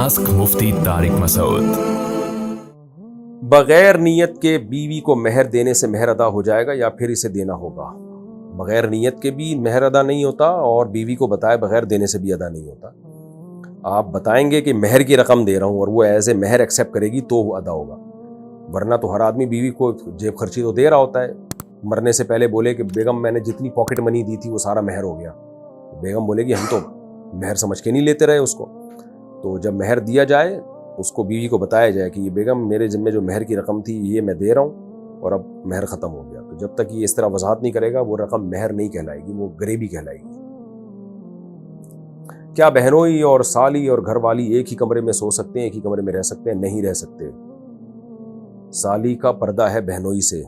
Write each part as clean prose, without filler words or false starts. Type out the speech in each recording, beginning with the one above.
Ask मुफ्ती तारिक मसूद। बगैर नीयत के बीवी को मेहर देने से मेहर अदा हो जाएगा या फिर इसे देना होगा? बगैर नीयत के भी मेहर अदा नहीं होता और बीवी को बताए बगैर देने से भी अदा नहीं होता। आप बताएंगे कि मेहर की रकम दे रहा हूँ और वो एज ए मेहर एक्सेप्ट करेगी तो वो अदा होगा, वरना तो हर आदमी बीवी को जेब खर्ची तो दे रहा होता है। मरने से पहले बोले कि बेगम मैंने जितनी पॉकेट मनी दी थी वो सारा मेहर हो गया, तो बेगम बोलेगी हम तो मेहर समझ के नहीं लेते रहे उसको। तो जब मेहर दिया जाए उसको बीवी को बताया जाए कि ये बेगम मेरे ज़िम्मे जो मेहर की रकम थी ये मैं दे रहा हूँ और अब मेहर ख़त्म हो गया। तो जब तक ये इस तरह वजाहत नहीं करेगा वो रकम मेहर नहीं कहलाएगी, वो गरीबी कहलाएगी। क्या बहनोई और साली और घरवाली एक ही कमरे में सो सकते हैं, एक ही कमरे में रह सकते हैं? नहीं रह सकते। साली का पर्दा है बहनोई से,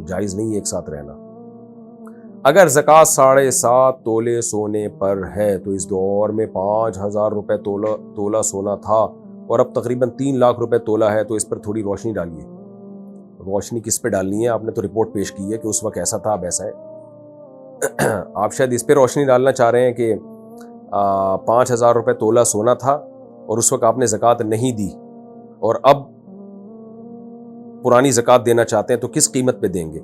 जायज़ नहीं है एक साथ रहना। अगर ज़कात 7.5 तोले सोने पर है तो इस दौर में 5,000 रुपये तोला सोना था और अब तकरीबन 3 लाख रुपए तोला है, तो इस पर थोड़ी रोशनी डालिए। रोशनी किस पे डालनी है? आपने तो रिपोर्ट पेश की है कि उस वक्त ऐसा था अब ऐसा है। आप शायद इस पे रोशनी डालना चाह रहे हैं कि 5,000 रुपये तोला सोना था और उस वक्त आपने ज़कात नहीं दी और अब पुरानी ज़कात देना चाहते हैं तो किस कीमत पे देंगे?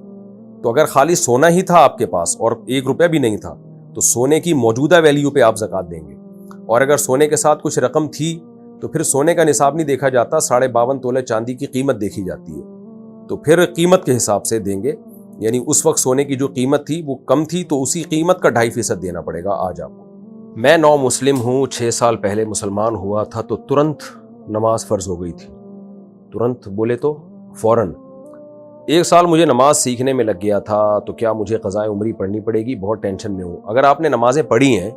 तो अगर खाली सोना ही था आपके पास और 1 रुपया भी नहीं था तो सोने की मौजूदा वैल्यू पे आप ज़कात देंगे, और अगर सोने के साथ कुछ रकम थी तो फिर सोने का निसाब नहीं देखा जाता, 52.5 तोले चांदी की कीमत देखी जाती है, तो फिर कीमत के हिसाब से देंगे। यानी उस वक्त सोने की जो कीमत थी वो कम थी तो उसी कीमत का 2.5% देना पड़ेगा आज आपको। मैं नौ मुस्लिम हूँ, 6 साल पहले मुसलमान हुआ था तो तुरंत नमाज फ़र्ज हो गई थी। तुरंत बोले तो फ़ौरन। 1 साल मुझे नमाज सीखने में लग गया था, तो क्या मुझे क़ज़ाए उम्री पढ़नी पड़ेगी? बहुत टेंशन में हूँ। अगर आपने नमाज़ें पढ़ी हैं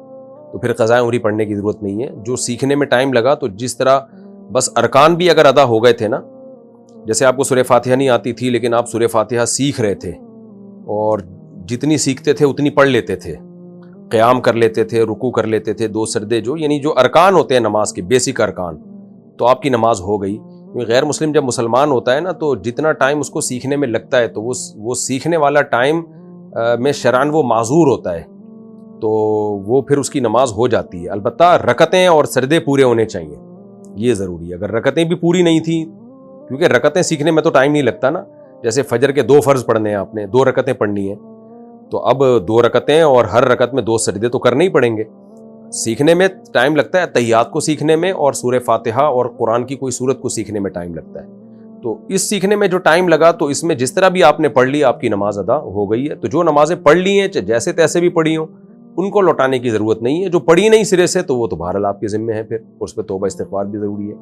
तो फिर क़ज़ाए उम्री पढ़ने की ज़रूरत नहीं है। जो सीखने में टाइम लगा, तो जिस तरह बस अरकान भी अगर अदा हो गए थे ना, जैसे आपको सूरह फातिहा नहीं आती थी लेकिन आप सूरह फातिहा सीख रहे थे और जितनी सीखते थे उतनी पढ़ लेते थे, क़याम कर लेते थे, रुकू कर लेते थे, 2 सजदे, जो यानी जो अरकान होते हैं नमाज के बेसिक अरकान, तो आपकी नमाज हो गई। गैर मुस्लिम जब मुसलमान होता है ना तो जितना टाइम उसको सीखने में लगता है तो वो सीखने वाला टाइम में शरअन वो माजूर होता है, तो वो फिर उसकी नमाज हो जाती है। अलबत्ता रकतें और सजदे पूरे होने चाहिए, ये ज़रूरी है। अगर रकतें भी पूरी नहीं थी, क्योंकि रकतें सीखने में तो टाइम नहीं लगता ना, जैसे फजर के 2 फ़र्ज़ पढ़ने हैं आपने, 2 रकतें पढ़नी हैं, तो अब 2 रकतें और हर रकत में 2 सजदे तो करने ही पड़ेंगे। सीखने में टाइम लगता है, तहियात को सीखने में और सूरह फातिहा और कुरान की कोई सूरत को सीखने में टाइम लगता है। तो इस सीखने में जो टाइम लगा, तो इसमें जिस तरह भी आपने पढ़ ली आपकी नमाज अदा हो गई है। तो जो नमाजें पढ़ ली हैं जैसे तैसे भी पढ़ी हों, उनको लौटाने की ज़रूरत नहीं है। जो पढ़ी नहीं सिरे से, तो वो तो बहरहाल आपके ज़िम्मे है, फिर उस पर तौबा इस्तिग़फ़ार भी ज़रूरी है।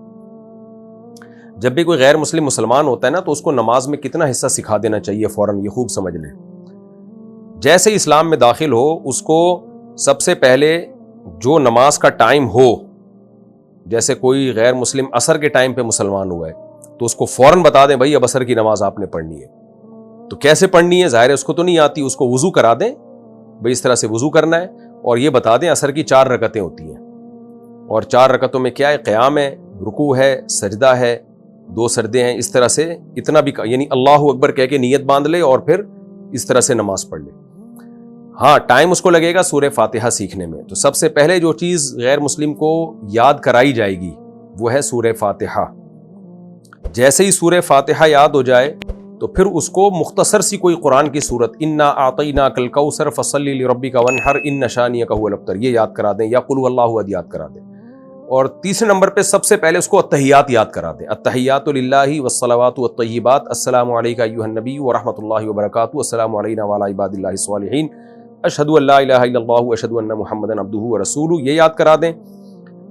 जब भी कोई गैर मुस्लिम मुसलमान होता है ना, तो उसको नमाज में कितना हिस्सा सिखा देना चाहिए फ़ौरन, ये खूब समझ लें। जैसे इस्लाम में दाखिल हो, उसको सबसे पहले जो नमाज का टाइम हो, जैसे कोई गैर मुस्लिम असर के टाइम पे मुसलमान हुआ है तो उसको फ़ौरन बता दें, भाई अब असर की नमाज आपने पढ़नी है। तो कैसे पढ़नी है? ज़ाहिर है उसको तो नहीं आती, उसको वज़ू करा दें, भाई इस तरह से वज़ू करना है, और ये बता दें असर की 4 रकतें होती हैं, और 4 रकतों में क्या है? क़याम है, रुकू है, सजदा है, 2 सजदे हैं। इस तरह से इतना भी, यानी अल्लाहु अकबर कह के नीयत बांध ले और फिर इस तरह से नमाज पढ़ ले। हाँ, टाइम उसको लगेगा सूरह फातिहा सीखने में। तो सबसे पहले जो चीज़ गैर मुस्लिम को याद कराई जाएगी वो है सूरह फातिहा। जैसे ही सूरह फातिहा याद हो जाए तो फिर उसको मुख्तसर सी कोई कुरान की सूरत, इन्ना आतईना कल कौसर फसल्ली लिरब्बिका वनहर इन्न शानियक हुवल अब्तर, ये याद करा दें, या कुल हुवल्लाहु अहद याद करा दें। और तीसरे नंबर पे सबसे पहले उसको अत्तहियात याद करा दें। अत्तहियातु लिल्लाहि वस्सलावातु वत्तय्यिबात, अस्सलामु अलैका अय्युहन नबी व रहमतुल्लाहि व बरकातुहू, अस्सलामु अलैना व अला इबादिल्लाहि स्वालिहीन, अशहदु अल्ला इलाहा इल्लल्लाहु व अशहदु अन्ना मुहम्मदन अब्दुहु व रसूलुहु, ये याद करा दें।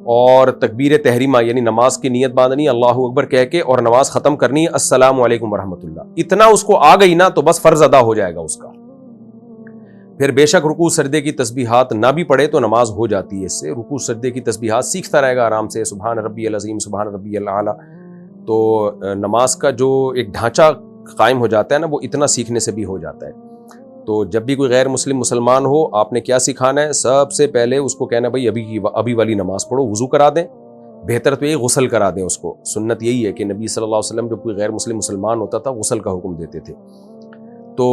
और तकबीर तहरीमा यानी नमाज की नीयत बांधनी अल्लाहु अकबर कह के, और नमाज ख़त्म करनी अस्सलामु अलैकुम व रहमतुल्लाह। इतना उसको आ गई ना तो बस फ़र्ज़ अदा हो जाएगा उसका। फिर बेशक रुकू सजदे की तस्बीहात ना भी पढ़े तो नमाज हो जाती है इससे। रुकू सजदे की तस्बीहात सीखता रहेगा आराम से, सुबहान रब्बियल अज़ीम, सुबहान रब्बियल आला। तो नमाज का जो एक ढांचा कायम हो जाता है ना, वो इतना सीखने से भी हो जाता है। तो जब भी कोई गैर मुस्लिम मुसलमान हो, आपने क्या सिखाना है? सबसे पहले उसको कहना है, भाई अभी वाली नमाज पढ़ो, वज़ू करा दें, बेहतर तो ये गुस्ल करा दें उसको। सुन्नत यही है कि नबी सल्लल्लाहु अलैहि वसल्लम जब कोई गैर मुस्लिम मुसलमान होता था गुस्ल का हुक्म देते थे। तो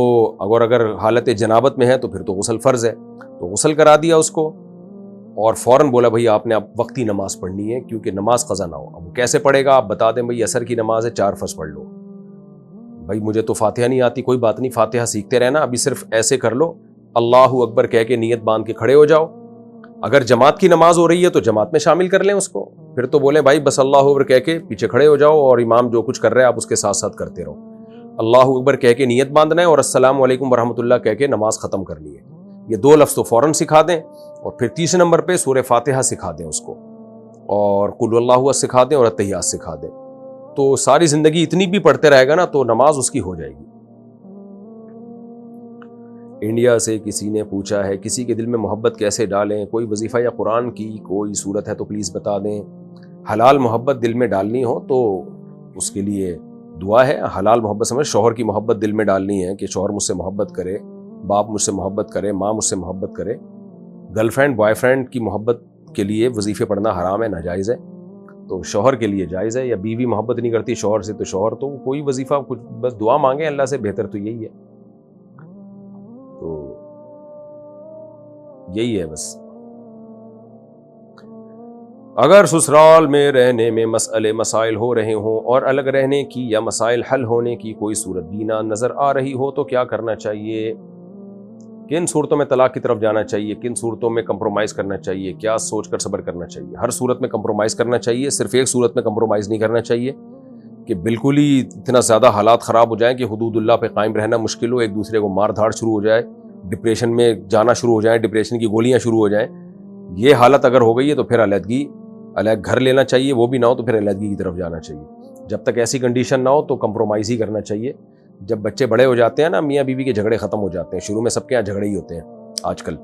अगर हालत जनाबत में है तो फिर तो गुस्ल फ़र्ज़ है, तो गुस्ल करा दिया उसको, اور فوراً بولا بھائی آپ نے اب وقتی نماز پڑھنی ہے کیونکہ نماز قضا نہ ہو. اب وہ کیسے پڑھے گا؟ آپ بتا دیں بھائی عصر کی نماز ہے 4 فرض پڑھ لو. بھائی مجھے تو فاتحہ نہیں آتی، کوئی بات نہیں، فاتحہ سیکھتے رہنا، ابھی صرف ایسے کر لو، اللہ اکبر کہہ کے نیت باندھ کے کھڑے ہو جاؤ. اگر جماعت کی نماز ہو رہی ہے تو جماعت میں شامل کر لیں اس کو، پھر تو بولیں بھائی بس اللہ اکبر کہہ کے پیچھے کھڑے ہو جاؤ اور امام جو کچھ کر رہے ہیں آپ اس کے ساتھ ساتھ کرتے رہو. اللہ اکبر کہہ کے نیت باندھنا ہے اور السلام علیکم ورحمۃ اللہ کہہ کے نماز ختم کرنی ہے. یہ 2 لفظ تو فوراً سکھا دیں، اور پھر تیسرے نمبر پہ سورہ فاتحہ سکھا دیں اس کو، اور قل اللہ سکھا دیں اور التحیات سکھا دیں. تو ساری زندگی اتنی بھی پڑھتے رہے گا نا تو نماز اس کی ہو جائے گی. انڈیا سے کسی نے پوچھا ہے کسی کے دل میں محبت کیسے ڈالیں، کوئی وظیفہ یا قرآن کی کوئی صورت ہے تو پلیز بتا دیں. حلال محبت دل میں ڈالنی ہو تو اس کے لیے دعا ہے. حلال محبت سمجھ شوہر کی محبت دل میں ڈالنی ہے کہ شوہر مجھ سے محبت کرے، باپ مجھ سے محبت کرے، ماں مجھ سے محبت کرے. گرل فرینڈ بوائے فرینڈ کی محبت کے لیے وظیفے پڑھنا حرام ہے، ناجائز ہے. تو شوہر کے لیے جائز ہے، یا بیوی محبت نہیں کرتی شوہر سے تو شوہر تو کوئی وظیفہ کچھ بس دعا مانگیں اللہ سے، بہتر تو یہی ہے. تو یہی ہے بس. اگر سسرال میں رہنے میں مسئلے مسائل ہو رہے ہوں اور الگ رہنے کی یا مسائل حل ہونے کی کوئی صورت بھی نہ نظر آ رہی ہو تو کیا کرنا چاہیے؟ کن صورتوں میں طلاق کی طرف جانا چاہیے، کن صورتوں میں کمپرومائز کرنا چاہیے، کیا سوچ کر صبر کرنا چاہیے؟ ہر صورت میں کمپرومائز کرنا چاہیے، صرف ایک صورت میں کمپرومائز نہیں کرنا چاہیے کہ بالکل ہی اتنا زیادہ حالات خراب ہو جائیں کہ حدود اللہ پہ قائم رہنا مشکل ہو، ایک دوسرے کو مار دھاڑ شروع ہو جائے، ڈپریشن میں جانا شروع ہو جائیں، ڈپریشن کی گولیاں شروع ہو جائیں. یہ حالت اگر ہو گئی ہے تو پھر علیحدہ گھر لینا چاہیے، وہ بھی نہ ہو تو پھر علیحدگی کی طرف جانا چاہیے. جب تک ایسی کنڈیشن نہ ہو تو کمپرومائز ہی کرنا چاہیے. جب بچے بڑے ہو جاتے ہیں نا، میاں بیوی کے جھگڑے ختم ہو جاتے ہیں. شروع میں سب کے یہاں جھگڑے ہی ہوتے ہیں آج کل،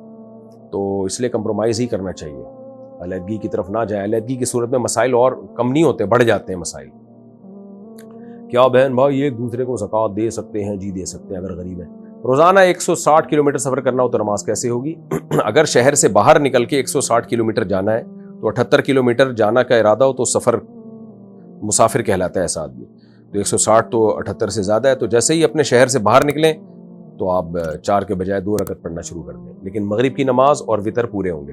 تو اس لیے کمپرومائز ہی کرنا چاہیے، علیحدگی کی طرف نہ جائیں. علیحدگی کی صورت میں مسائل اور کم نہیں ہوتے، بڑھ جاتے ہیں مسائل. کیا بہن بھائی ایک دوسرے کو زکوٰۃ دے سکتے ہیں؟ جی دے سکتے ہیں اگر غریب ہیں. روزانہ 160 کلومیٹر سفر کرنا ہو تو نماز کیسے ہوگی؟ اگر شہر سے باہر نکل کے 160 کلومیٹر جانا ہے تو 78 کلومیٹر جانا کا ارادہ ہو تو سفر مسافر کہلاتا ہے ایسا آدمی. تو 160 تو 78 سے زیادہ ہے. تو جیسے ہی اپنے شہر سے باہر نکلیں تو آپ 4 کے بجائے 2 رکعت پڑھنا شروع کر دیں، لیکن مغرب کی نماز اور وتر پورے ہوں گے.